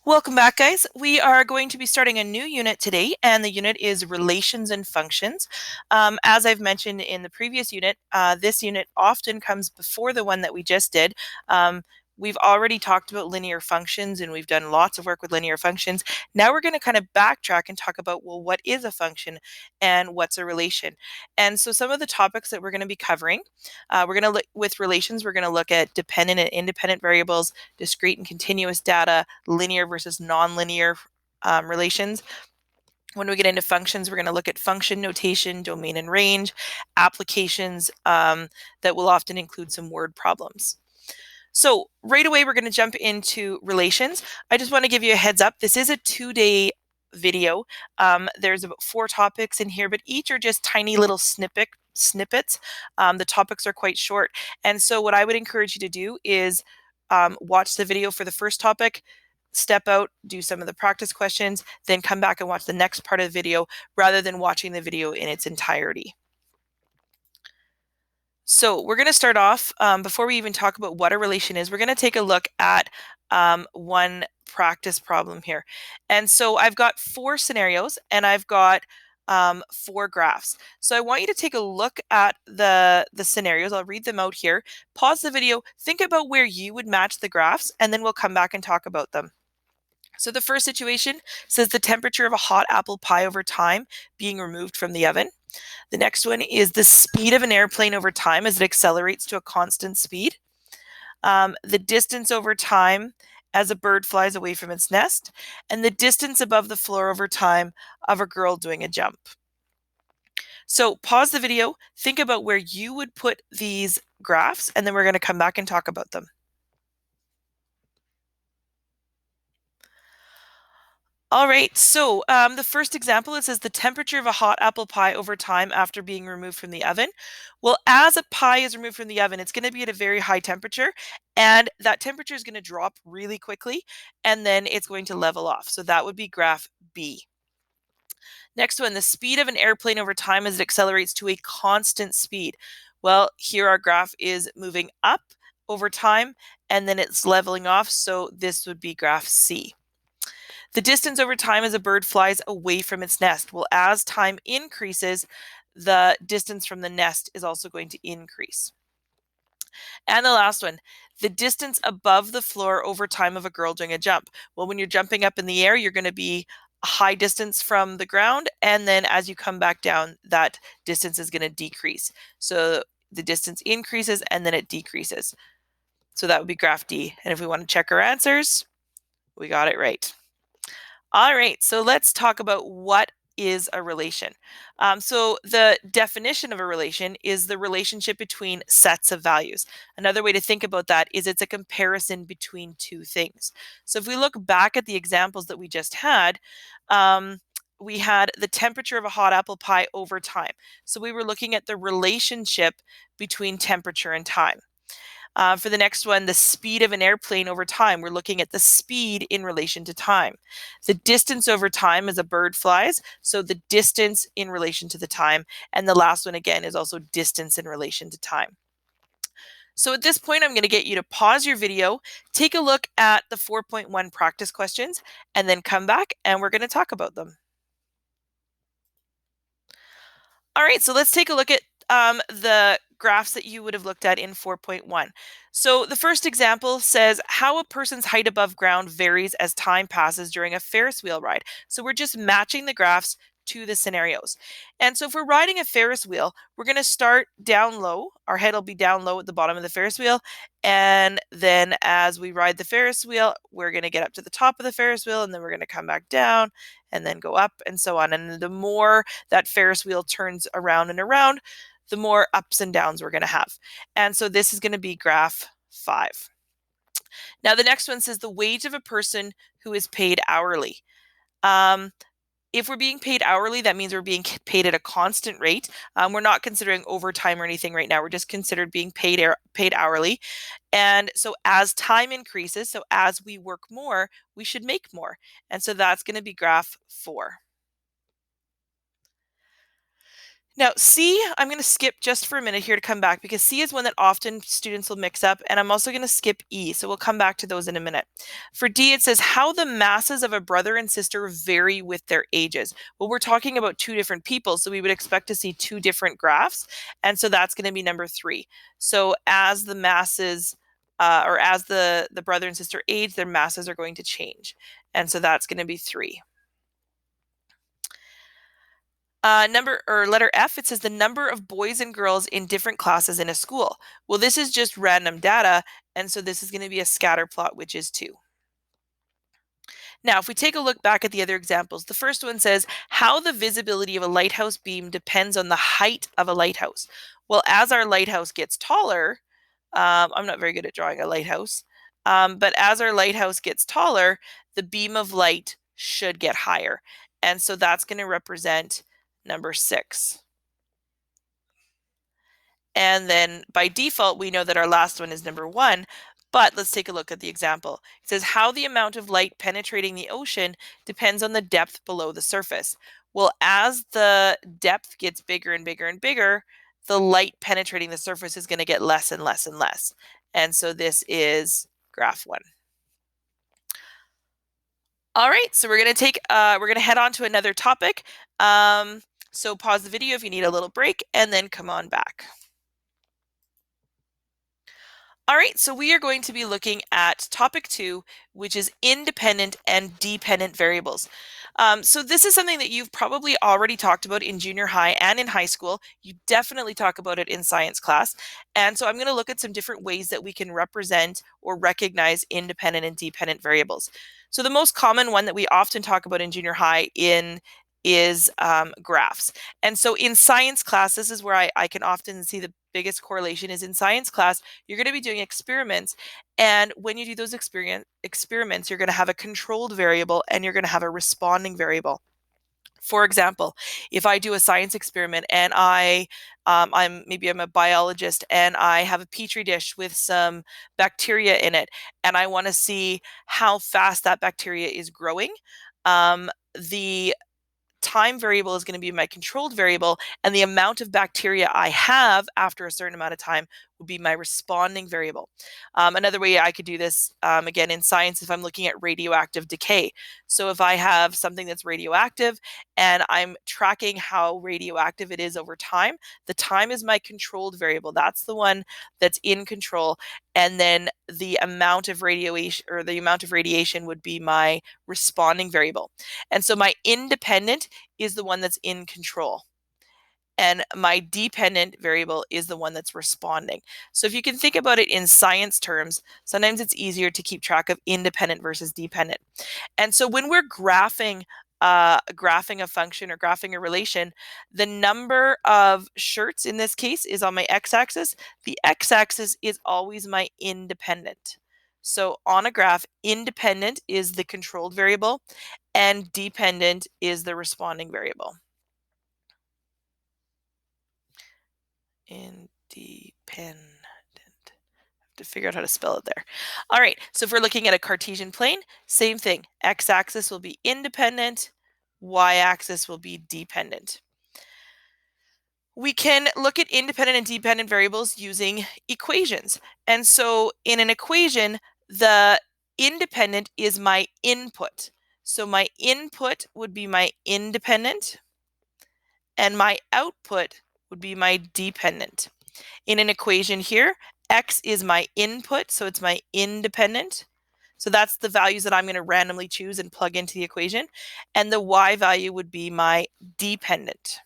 Welcome back, guys. We are going to be starting a new unit today, and the unit is relations and functions. As I've mentioned in the previous unit, this unit often comes before the one that we just did. We've already talked about linear functions, and we've done lots of work with linear functions. Now we're going to kind of backtrack and talk about, well, what is a function and what's a relation? And so some of the topics that we're going to be covering, we're going to look with relations, we're going to look at dependent and independent variables, discrete and continuous data, linear versus nonlinear relations. When we get into functions, we're going to look at function notation, domain and range, applications that will often include some word problems. So right away, we're going to jump into relations. I just want to give you a heads up. This is a 2-day video. There's about 4 topics in here, but each are just tiny little snippets. The topics are quite short. And so what I would encourage you to do is watch the video for the first topic, step out, do some of the practice questions, then come back and watch the next part of the video rather than watching the video in its entirety. So we're going to start off, before we even talk about what a relation is, we're going to take a look at one practice problem here. And so I've got 4 scenarios and I've got 4 graphs. So I want you to take a look at the scenarios. I'll read them out here. Pause the video, think about where you would match the graphs, and then we'll come back and talk about them. So the first situation says the temperature of a hot apple pie over time being removed from the oven. The next one is the speed of an airplane over time as it accelerates to a constant speed. The distance over time as a bird flies away from its nest, and the distance above the floor over time of a girl doing a jump. So pause the video, think about where you would put these graphs, and then we're going to come back and talk about them. All right, so the first example, it says the temperature of a hot apple pie over time after being removed from the oven. Well, as a pie is removed from the oven, it's going to be at a very high temperature, and that temperature is going to drop really quickly, and then it's going to level off. So that would be graph B. Next one, the speed of an airplane over time as it accelerates to a constant speed. Well, here our graph is moving up over time, and then it's leveling off, so this would be graph C. The distance over time as a bird flies away from its nest. Well, as time increases, the distance from the nest is also going to increase. And the last one, the distance above the floor over time of a girl doing a jump. Well, when you're jumping up in the air, you're going to be a high distance from the ground, and then as you come back down, that distance is going to decrease. So the distance increases and then it decreases. So that would be graph D. And if we want to check our answers, we got it right. All right, so let's talk about what is a relation. So the definition of a relation is the relationship between sets of values. Another way to think about that is it's a comparison between 2 things. So if we look back at the examples that we just had, we had the temperature of a hot apple pie over time. So we were looking at the relationship between temperature and time. For the next one, the speed of an airplane over time, we're looking at the speed in relation to time. The distance over time as a bird flies, so the distance in relation to the time. And the last one, again, is also distance in relation to time. So at this point, I'm going to get you to pause your video, take a look at the 4.1 practice questions, and then come back and we're going to talk about them. All right, so let's take a look at the graphs that you would have looked at in 4.1. So the first example says how a person's height above ground varies as time passes during a Ferris wheel ride. So we're just matching the graphs to the scenarios. And so if we're riding a Ferris wheel, we're going to start down low. Our head will be down low at the bottom of the Ferris wheel. And then as we ride the Ferris wheel, we're going to get up to the top of the Ferris wheel, and then we're going to come back down and then go up and so on. And the more that Ferris wheel turns around and around, the more ups and downs we're going to have. And so this is going to be graph 5. Now the next one says the wage of a person who is paid hourly. If we're being paid hourly, that means we're being paid at a constant rate. We're not considering overtime or anything right now. We're just considered being paid hourly. And so as time increases, so as we work more, we should make more. And so that's going to be graph 4. Now, C, I'm going to skip just for a minute here to come back because C is one that often students will mix up, and I'm also going to skip E, so we'll come back to those in a minute. For D, it says how the masses of a brother and sister vary with their ages. Well, we're talking about two different people, so we would expect to see two different graphs, and so that's going to be number 3. So as the masses, or as the brother and sister age, their masses are going to change, and so that's going to be 3. Letter F, it says the number of boys and girls in different classes in a school. Well, this is just random data, and so this is going to be a scatter plot, which is 2. Now, if we take a look back at the other examples, the first one says how the visibility of a lighthouse beam depends on the height of a lighthouse. Well, as our lighthouse gets taller, I'm not very good at drawing a lighthouse, but as our lighthouse gets taller, the beam of light should get higher. And so that's going to represent number 6. And then by default, we know that our last one is number 1, but let's take a look at the example. It says how the amount of light penetrating the ocean depends on the depth below the surface. Well, as the depth gets bigger and bigger and bigger, the light penetrating the surface is going to get less and less and less. And so this is graph 1. All right, so we're going to head on to another topic. So pause the video if you need a little break and then come on back. All right, so we are going to be looking at topic 2, which is independent and dependent variables. So this is something that you've probably already talked about in junior high and in high school. You definitely talk about it in science class. And so I'm going to look at some different ways that we can represent or recognize independent and dependent variables. So the most common one that we often talk about in junior high is graphs. And so in science class, this is where I can often see the biggest correlation is in science class. You're going to be doing experiments, and when you do those experiments, you're going to have a controlled variable and you're going to have a responding variable. For example, if I do a science experiment and I'm a biologist and I have a petri dish with some bacteria in it, and I want to see how fast that bacteria is growing, the time variable is going to be my controlled variable, and the amount of bacteria I have after a certain amount of time would be my responding variable. Another way I could do this, again in science, if I'm looking at radioactive decay. So if I have something that's radioactive and I'm tracking how radioactive it is over time, the time is my controlled variable. That's the one that's in control. And then the amount of radiation would be my responding variable. And so my independent is the one that's in control, and my dependent variable is the one that's responding. So if you can think about it in science terms, sometimes it's easier to keep track of independent versus dependent. And so when we're graphing a function or graphing a relation, the number of shirts in this case is on my x-axis. The x-axis is always my independent. So on a graph, independent is the controlled variable and dependent is the responding variable. Independent. Have to figure out how to spell it there. All right, so if we're looking at a Cartesian plane, same thing. X-axis will be independent, y-axis will be dependent. We can look at independent and dependent variables using equations. And so in an equation, the independent is my input. So my input would be my independent, and my output would be my dependent. In an equation here, x is my input, so it's my independent. So that's the values that I'm going to randomly choose and plug into the equation. And the y value would be my dependent.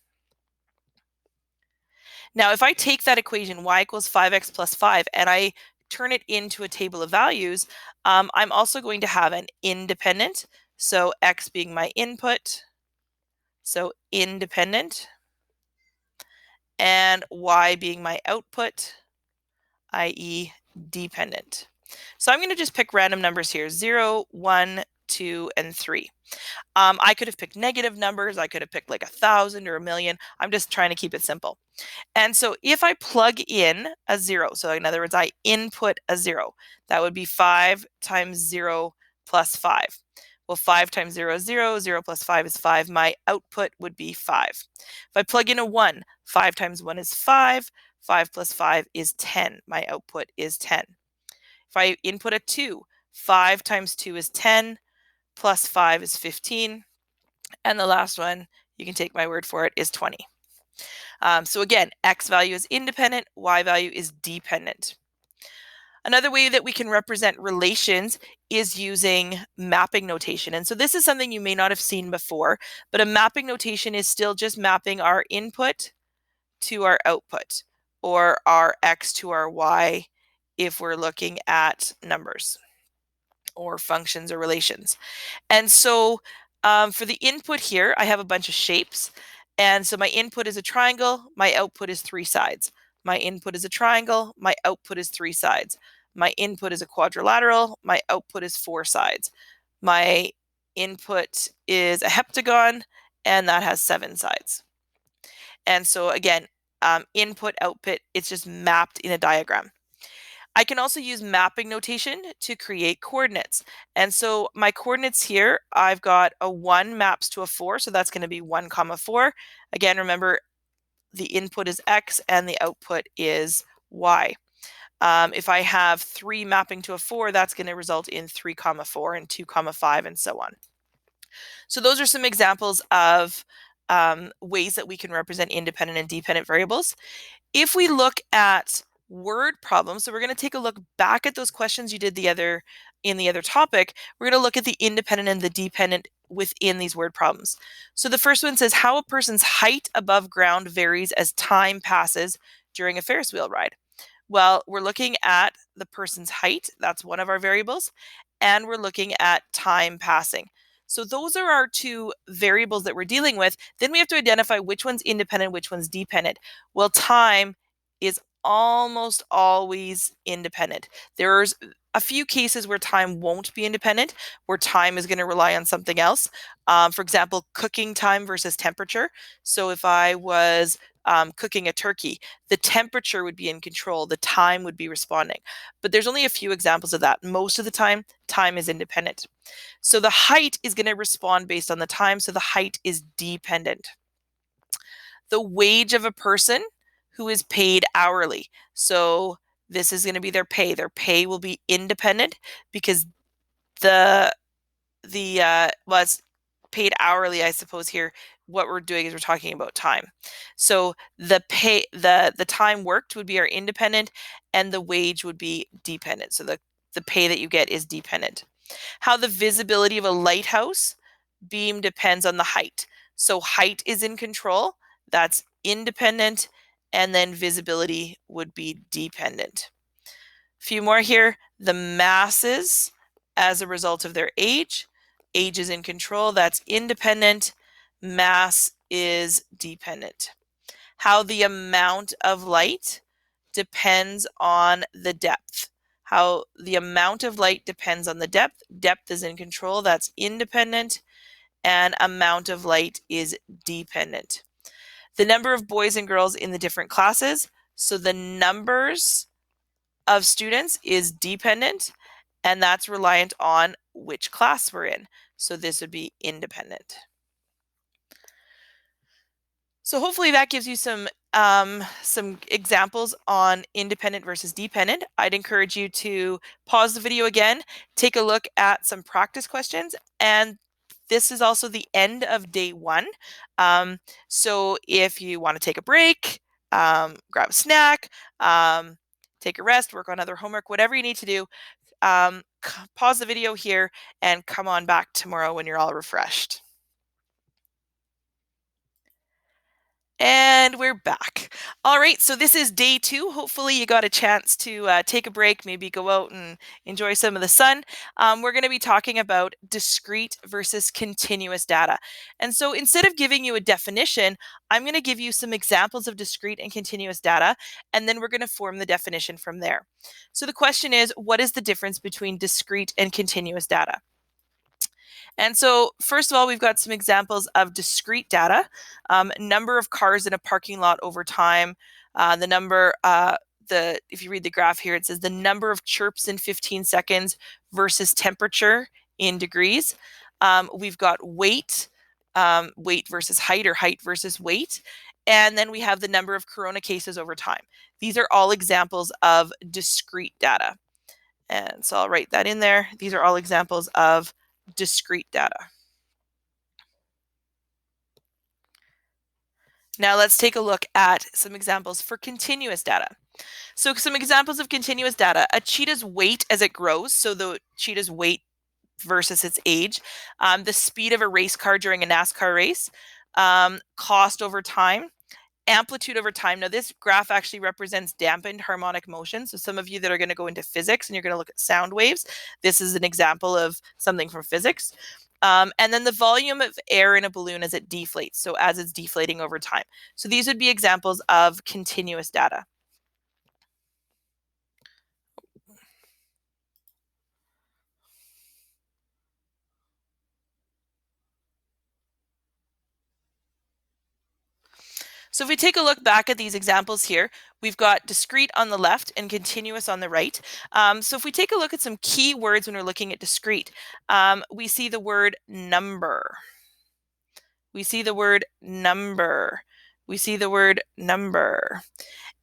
Now, if I take that equation, y equals 5x plus 5, and I turn it into a table of values, I'm also going to have an independent. So x being my input, so independent, and y being my output, i.e. dependent. So I'm going to just pick random numbers here, 0, 1, 2, and 3. I could have picked negative numbers. I could have picked like 1,000 or 1,000,000. I'm just trying to keep it simple. And so if I plug in a 0, so in other words, I input a 0, that would be 5 times 0 plus 5. Well, 5 times 0 is 0, 0 plus 5 is 5. My output would be 5. If I plug in a 1, 5 times 1 is 5, 5 plus 5 is 10. My output is 10. If I input a 2, 5 times 2 is 10, plus 5 is 15, and the last one, you can take my word for it, is 20. So again, X value is independent, Y value is dependent. Another way that we can represent relations is using mapping notation. And so this is something you may not have seen before, but a mapping notation is still just mapping our input to our output, or our X to our Y if we're looking at numbers or functions or relations. And so for the input here, I have a bunch of shapes. And so my input is a triangle, my output is 3 sides. My input is a triangle, my output is 3 sides. My input is a quadrilateral, my output is 4 sides. My input is a heptagon, and that has 7 sides. And so again, input, output, it's just mapped in a diagram. I can also use mapping notation to create coordinates. And so my coordinates here, I've got a 1 maps to a 4, so that's going to be 1 comma 4. Again, remember the input is X and the output is Y. If I have 3 mapping to a 4, that's going to result in 3 comma 4 and 2 comma 5 and so on. So those are some examples of ways that we can represent independent and dependent variables. If we look at word problems, so we're going to take a look back at those questions you did in the other topic. We're going to look at the independent and the dependent within these word problems. So the first one says how a person's height above ground varies as time passes during a Ferris wheel ride. Well, we're looking at the person's height, that's one of our variables, and we're looking at time passing. So those are our two variables that we're dealing with. Then we have to identify which one's independent, which one's dependent. Well, time is almost always independent. There's a few cases where time won't be independent, where time is going to rely on something else. For example, cooking time versus temperature. So if I was cooking a turkey, the temperature would be in control, the time would be responding. But there's only a few examples of that. Most of the time, time is independent. So the height is going to respond based on the time, so the height is dependent. The wage of a person who is paid hourly. So this is going to be their pay. Their pay will be independent because well, it's paid hourly, I suppose here. What we're doing is we're talking about time. So the pay, the time worked would be our independent, and the wage would be dependent. So the pay that you get is dependent. How the visibility of a lighthouse beam depends on the height. So height is in control, that's independent, and then visibility would be dependent. A few more here. The masses as a result of their age. Age is in control, that's independent. Mass is dependent. How the amount of light depends on the depth. How the amount of light depends on the depth. Depth is in control, that's independent. And amount of light is dependent. The number of boys and girls in the different classes. So the numbers of students is dependent, and that's reliant on which class we're in. So this would be independent. So hopefully that gives you some examples on independent versus dependent. I'd encourage you to pause the video again, take a look at some practice questions, and this is also the end of day 1. So if you want to take a break, grab a snack, take a rest, work on other homework, whatever you need to do, pause the video here and come on back tomorrow when you're all refreshed. And we're back. All right, so this is day 2. Hopefully you got a chance to take a break, maybe go out and enjoy some of the sun. We're going to be talking about discrete versus continuous data. And so instead of giving you a definition, I'm going to give you some examples of discrete and continuous data, and then we're going to form the definition from there. So the question is, what is the difference between discrete and continuous data? And so first of all, we've got some examples of discrete data, number of cars in a parking lot over time, the number, if you read the graph here, it says the number of chirps in 15 seconds versus temperature in degrees. We've got weight, weight versus height or height versus weight. And then we have the number of corona cases over time. These are all examples of discrete data. And so I'll write that in there. These are all examples of discrete data. Now let's take a look at some examples for continuous data. So some examples of continuous data: a cheetah's weight as it grows, so the cheetah's weight versus its age, the speed of a race car during a NASCAR race, cost over time, amplitude over time. Now this graph actually represents dampened harmonic motion. So some of you that are going to go into physics and you're going to look at sound waves, this is an example of something from physics. And then the volume of air in a balloon as it deflates, so as it's deflating over time. So these would be examples of continuous data. So if we take a look back at these examples here, we've got discrete on the left and continuous on the right. So if we take a look at some key words when we're looking at discrete, we see the word number. We see the word number. We see the word number.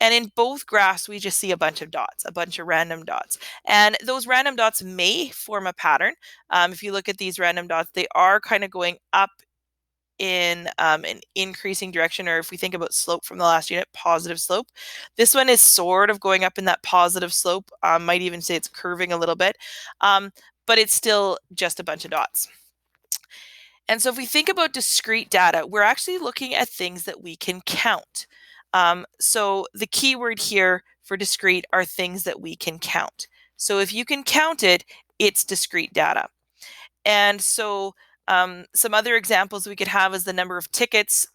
And in both graphs, we just see a bunch of dots, a bunch of random dots. And those random dots may form a pattern. If you look at these random dots, they are kind of going up in an increasing direction, or if we think about slope from the last unit, positive slope. This one is sort of going up in that positive slope. Might even say it's curving a little bit, but it's still just a bunch of dots. And so if we think about discrete data, we're actually looking at things that we can count. So the key word here for discrete are things that we can count. So if you can count it, it's discrete data. And so some other examples we could have is the number of tickets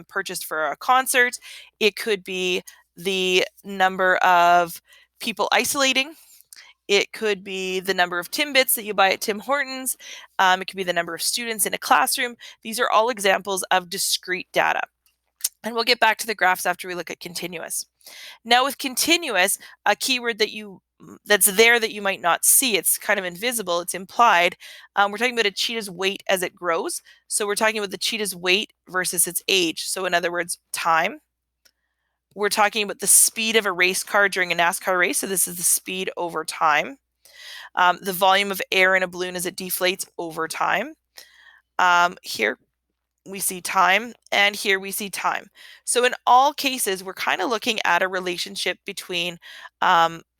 purchased for a concert. It could be the number of people isolating. It could be the number of Timbits that you buy at Tim Hortons. It could be the number of students in a classroom. These are all examples of discrete data. And we'll get back to the graphs after we look at continuous. Now with continuous, a keyword that's there that you might not see, it's kind of invisible, it's implied. We're talking about a cheetah's weight as it grows. So we're talking about the cheetah's weight versus its age. So in other words, time. We're talking about the speed of a race car during a NASCAR race. So this is the speed over time. The volume of air in a balloon as it deflates over time. Here we see time, and here we see time. So in all cases, we're kind of looking at a relationship between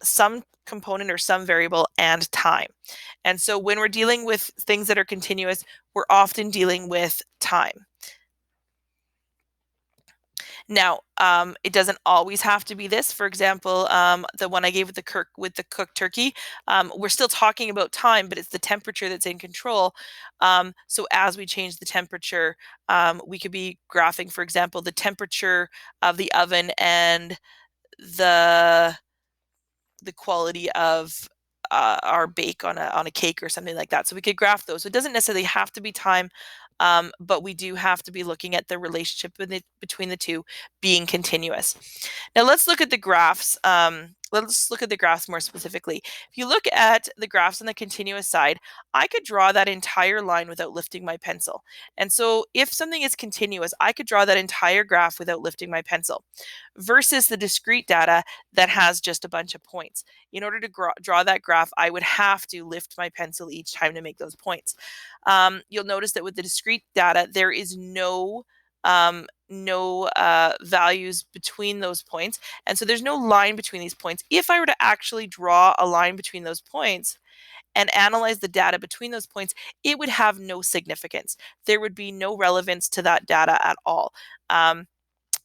some component or some variable and time. And so when we're dealing with things that are continuous, we're often dealing with time. Now, it doesn't always have to be this. For example, the one I gave with the cooked turkey, we're still talking about time, but it's the temperature that's in control. So as we change the temperature, we could be graphing, for example, the temperature of the oven and the quality of our bake on a cake or something like that. So we could graph those. So it doesn't necessarily have to be time, but we do have to be looking at the relationship between the two being continuous. Now let's look at the graphs. Let's look at the graphs more specifically. If you look at the graphs on the continuous side, I could draw that entire line without lifting my pencil. And so if something is continuous, I could draw that entire graph without lifting my pencil, versus the discrete data that has just a bunch of points. In order to draw that graph, I would have to lift my pencil each time to make those points. You'll notice that with the discrete data, there is no values between those points. And so there's no line between these points. If I were to actually draw a line between those points and analyze the data between those points, it would have no significance. There would be no relevance to that data at all.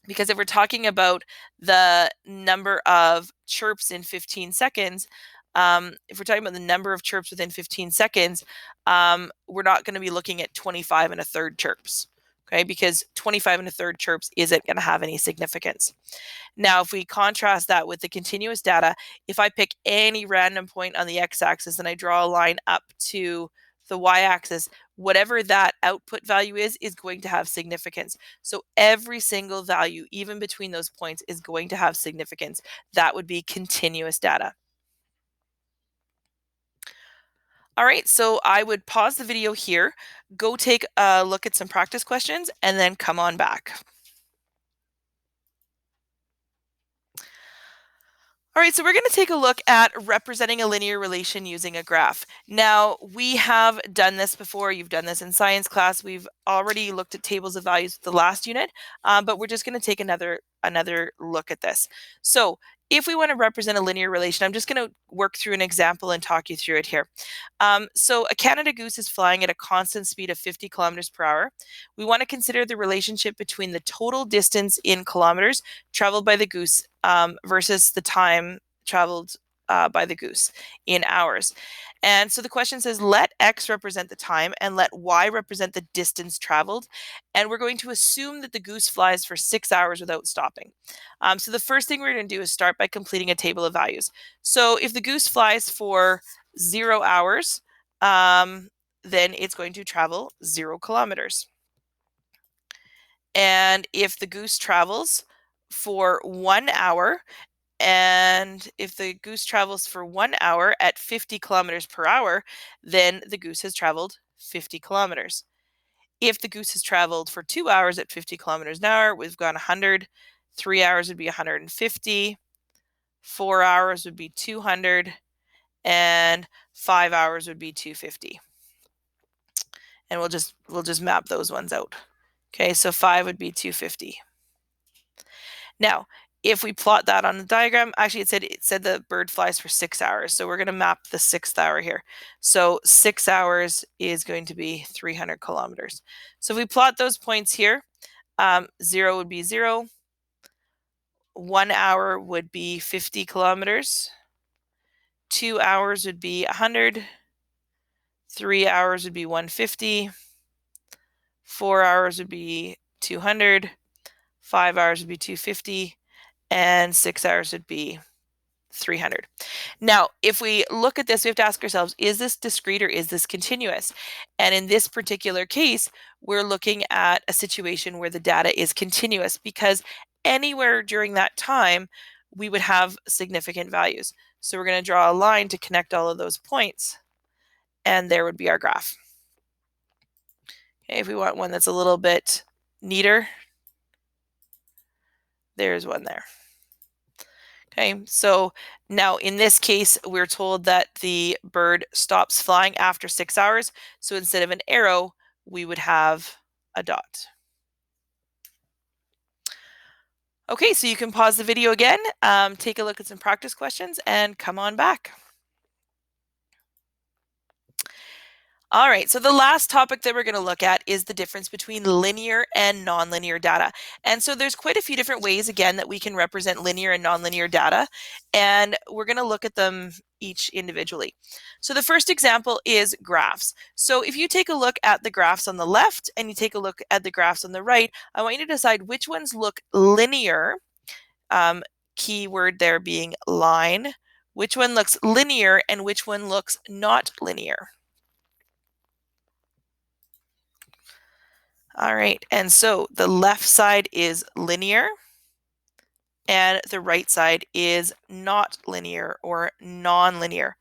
Because if we're talking about the number of chirps in 15 seconds, if we're talking about the number of chirps within 15 seconds, we're not going to be looking at 25 and a third chirps, okay? Because 25 and a third chirps isn't going to have any significance. Now, if we contrast that with the continuous data, if I pick any random point on the x-axis and I draw a line up to the y-axis, whatever that output value is going to have significance. So every single value, even between those points, is going to have significance. That would be continuous data. All right, so I would pause the video here, go take a look at some practice questions, and then come on back. All right, so we're going to take a look at representing a linear relation using a graph. Now, we have done this before. You've done this in science class. We've already looked at tables of values with the last unit, but we're just going to take another look at this. So if we want to represent a linear relation, I'm just going to work through an example and talk you through it here. So a Canada goose is flying at a constant speed of 50 kilometers per hour. We want to consider the relationship between the total distance in kilometers traveled by the goose versus the time traveled by the goose in hours. And so the question says, let X represent the time and let Y represent the distance traveled. And we're going to assume that the goose flies for 6 hours without stopping. So the first thing we're going to do is start by completing a table of values. So if the goose flies for 0 hours, then it's going to travel 0 kilometers. And if the goose travels for 1 hour, and if the goose travels for 1 hour at 50 kilometers per hour, then the goose has traveled 50 kilometers. If the goose has traveled for 2 hours at 50 kilometers an hour, we've gone 100. 3 hours would be 150. 4 hours would be 200. And 5 hours would be 250. And we'll just map those ones out. Okay, so 5 would be 250. Now, if we plot that on the diagram, actually it said the bird flies for 6 hours. So we're going to map the 6th hour here. So 6 hours is going to be 300 kilometers. So if we plot those points here, 0 would be 0. 1 hour would be 50 kilometers. 2 hours would be 100. 3 hours would be 150. 4 hours would be 200. 5 hours would be 250. And 6 hours would be 300. Now, if we look at this, we have to ask ourselves, is this discrete or is this continuous? And in this particular case, we're looking at a situation where the data is continuous because anywhere during that time, we would have significant values. So we're going to draw a line to connect all of those points, and there would be our graph. Okay, if we want one that's a little bit neater, there's one there. Okay, so now in this case, we're told that the bird stops flying after 6 hours. So instead of an arrow, we would have a dot. Okay, so you can pause the video again, take a look at some practice questions, and come on back. All right, so the last topic that we're going to look at is the difference between linear and nonlinear data. And so there's quite a few different ways, again, that we can represent linear and nonlinear data, and we're going to look at them each individually. So the first example is graphs. So if you take a look at the graphs on the left and you take a look at the graphs on the right, I want you to decide which ones look linear, keyword there being line, which one looks linear, and which one looks not linear. All right, and so the left side is linear and the right side is not linear or non-linear.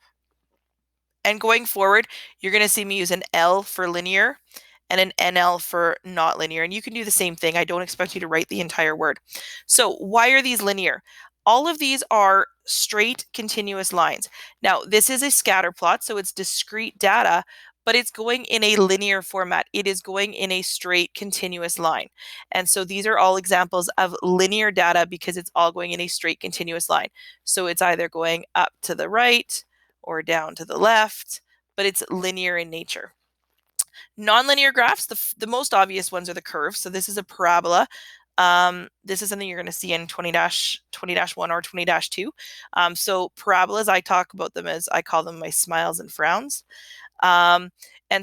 And going forward, you're going to see me use an L for linear and an NL for not linear. And you can do the same thing. I don't expect you to write the entire word. So why are these linear? All of these are straight continuous lines. Now, this is a scatter plot, so it's discrete data, but it's going in a linear format. It is going in a straight continuous line. And so these are all examples of linear data because it's all going in a straight continuous line. So it's either going up to the right or down to the left, but it's linear in nature. Nonlinear graphs, the most obvious ones are the curves. So this is a parabola. This is something you're going to see in 20-1 or 20-2. So parabolas, I talk about them as, I call them my smiles and frowns. And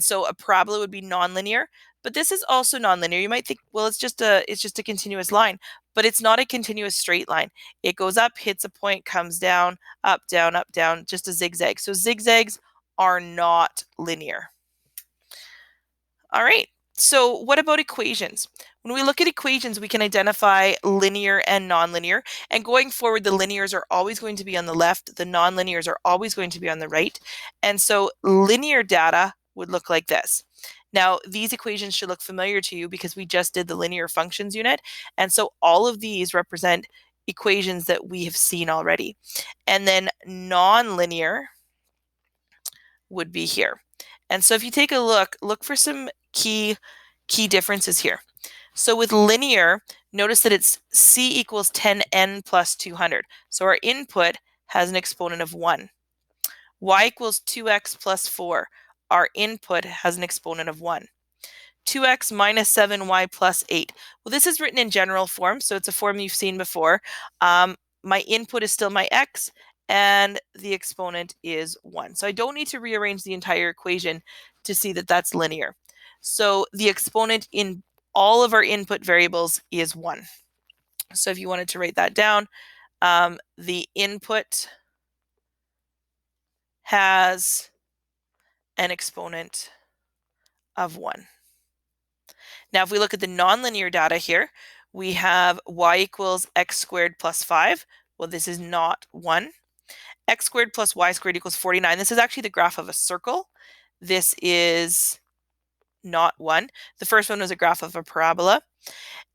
so a parabola would be nonlinear, but this is also nonlinear. You might think, well, it's just a continuous line, but it's not a continuous straight line. It goes up, hits a point, comes down, up, down, just a zigzag. So zigzags are not linear. All right. So what about equations? When we look at equations, we can identify linear and nonlinear. And going forward, the linears are always going to be on the left. The nonlinears are always going to be on the right. And so linear data would look like this. Now, these equations should look familiar to you because we just did the linear functions unit. And so all of these represent equations that we have seen already. And then nonlinear would be here. And so if you take a look for some key differences here. So with linear, notice that it's c equals 10n plus 200. So our input has an exponent of 1. Y equals 2x plus 4. Our input has an exponent of 1. 2x minus 7y plus 8. Well, this is written in general form, so it's a form you've seen before. My input is still my x, and the exponent is 1. So I don't need to rearrange the entire equation to see that that's linear. So the exponent in all of our input variables is 1. So if you wanted to write that down, the input has an exponent of 1. Now, if we look at the nonlinear data here, we have y equals x squared plus 5. Well, this is not 1. X squared plus y squared equals 49. This is actually the graph of a circle. This is not 1. The first one was a graph of a parabola.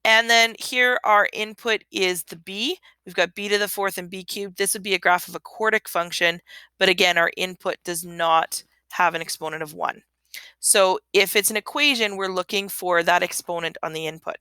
And then here our input is the b. We've got b to the fourth and b cubed. This would be a graph of a quartic function, but again, our input does not have an exponent of 1. So if it's an equation, we're looking for that exponent on the input.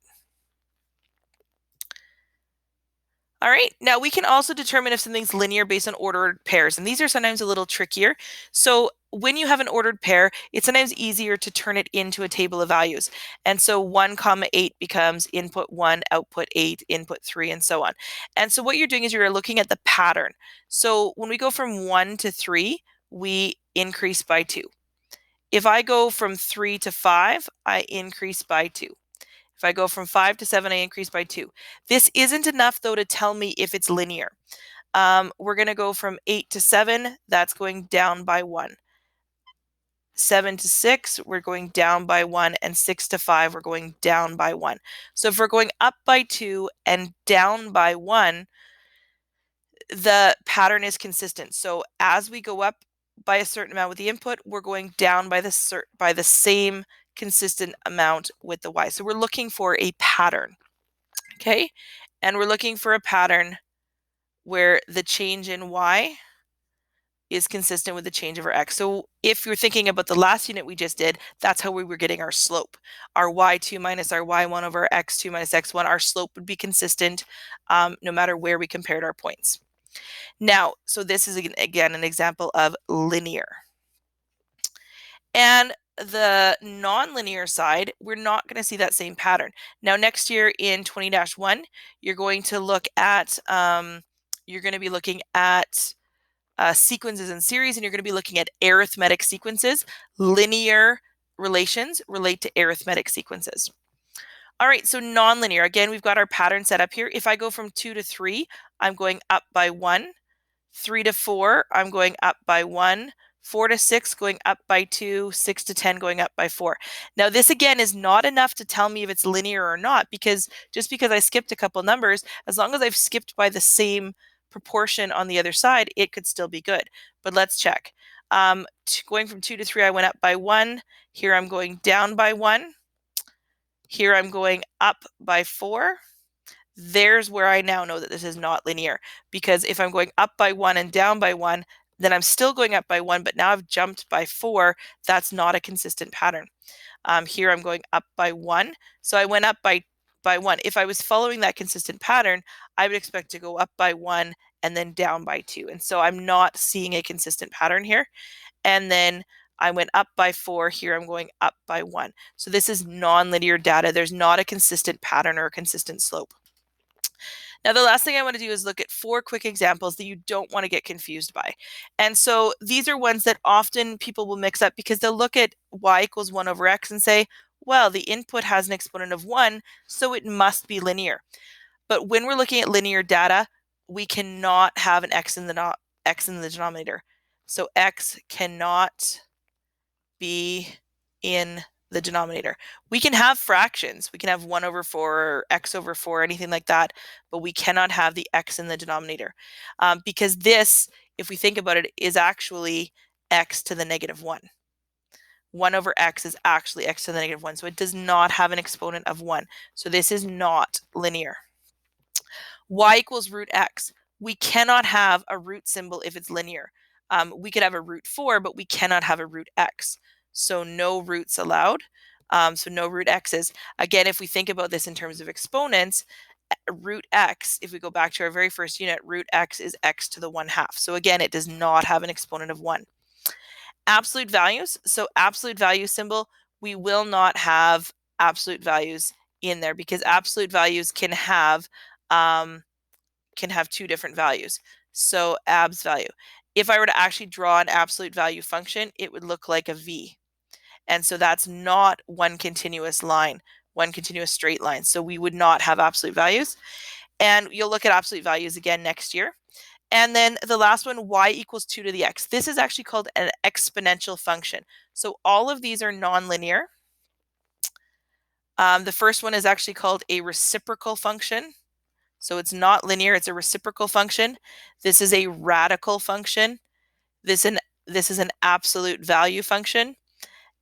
All right, now we can also determine if something's linear based on ordered pairs, and these are sometimes a little trickier. So when you have an ordered pair, it's sometimes easier to turn it into a table of values. And so 1, 8 becomes input 1, output 8, input 3, and so on. And so what you're doing is you're looking at the pattern. So when we go from 1 to 3, we increase by 2. If I go from 3 to 5, I increase by 2. If I go from 5 to 7, I increase by 2. This isn't enough, though, to tell me if it's linear. We're going to go from 8 to 7, that's going down by 1. 7 to 6, we're going down by 1, and 6 to 5, we're going down by 1. So if we're going up by 2 and down by 1, the pattern is consistent. So as we go up by a certain amount with the input, we're going down by the same consistent amount with the y. So we're looking for a pattern, okay? And we're looking for a pattern where the change in y is consistent with the change of our x. So if you're thinking about the last unit we just did, that's how we were getting our slope. Our y2 minus our y1 over x2 minus x1, our slope would be consistent no matter where we compared our points. Now, so this is again an example of linear. And the nonlinear side, we're not going to see that same pattern. Now, next year in 20-1, you're going to look at, you're going to be looking at sequences and series, and you're going to be looking at arithmetic sequences. Linear relations relate to arithmetic sequences. All right, so nonlinear. Again, we've got our pattern set up here. If I go from 2 to 3, I'm going up by 1. 3 to 4, I'm going up by 1. 4 to 6, going up by 2. 6 to 10, going up by 4. Now, this again is not enough to tell me if it's linear or not, because just because I skipped a couple numbers, as long as I've skipped by the same proportion on the other side, it could still be good. But let's check. Going from 2 to 3, I went up by 1. Here I'm going down by 1. Here I'm going up by 4. There's where I now know that this is not linear, because if I'm going up by 1 and down by 1, then I'm still going up by 1, but now I've jumped by 4. That's not a consistent pattern. Here I'm going up by 1. So I went up by 1. If I was following that consistent pattern, I would expect to go up by 1 and then down by 2. And so I'm not seeing a consistent pattern here. And then I went up by 4. Here I'm going up by 1. So this is nonlinear data. There's not a consistent pattern or a consistent slope. Now, the last thing I want to do is look at 4 quick examples that you don't want to get confused by. And so these are ones that often people will mix up because they'll look at y equals 1 over x and say, well, the input has an exponent of 1, so it must be linear. But when we're looking at linear data, we cannot have an x in the denominator. So x cannot be in the denominator. We can have fractions. We can have 1 over 4 or x over 4, anything like that, but we cannot have the x in the denominator because this, if we think about it, is actually x to the negative 1. 1 over x is actually x to the negative 1, so it does not have an exponent of 1. So this is not linear. Y equals root x. We cannot have a root symbol if it's linear. We could have a root 4, but we cannot have a root x. So no roots allowed. So no root x's. Again, if we think about this in terms of exponents, root x, if we go back to our very first unit, root x is x to the 1/2. So again, it does not have an exponent of 1. Absolute values. So absolute value symbol, we will not have absolute values in there because absolute values can have 2 different values. So abs value. If I were to actually draw an absolute value function, it would look like a V. And so that's not one continuous line, one continuous straight line. So we would not have absolute values. And you'll look at absolute values again next year. And then the last one, y equals 2 to the x. This is actually called an exponential function. So all of these are nonlinear. The first one is actually called a reciprocal function. So it's not linear, it's a reciprocal function. This is a radical function. This is an absolute value function.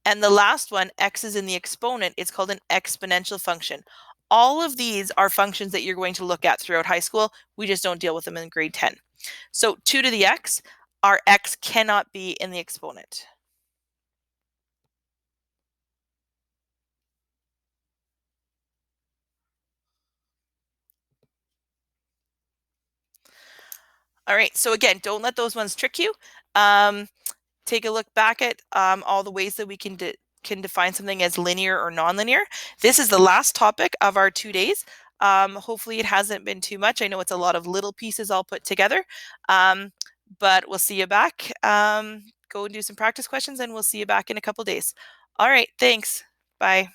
And the last one, x is in the exponent, it's called an exponential function. All of these are functions that you're going to look at throughout high school. We just don't deal with them in grade 10. So 2 to the x, our x cannot be in the exponent. All right, so again, don't let those ones trick you. Take a look back at all the ways that we can define something as linear or nonlinear. This is the last topic of our 2 days. Hopefully it hasn't been too much. I know it's a lot of little pieces all put together, but we'll see you back. Go and do some practice questions and we'll see you back in a couple days. All right, thanks. Bye.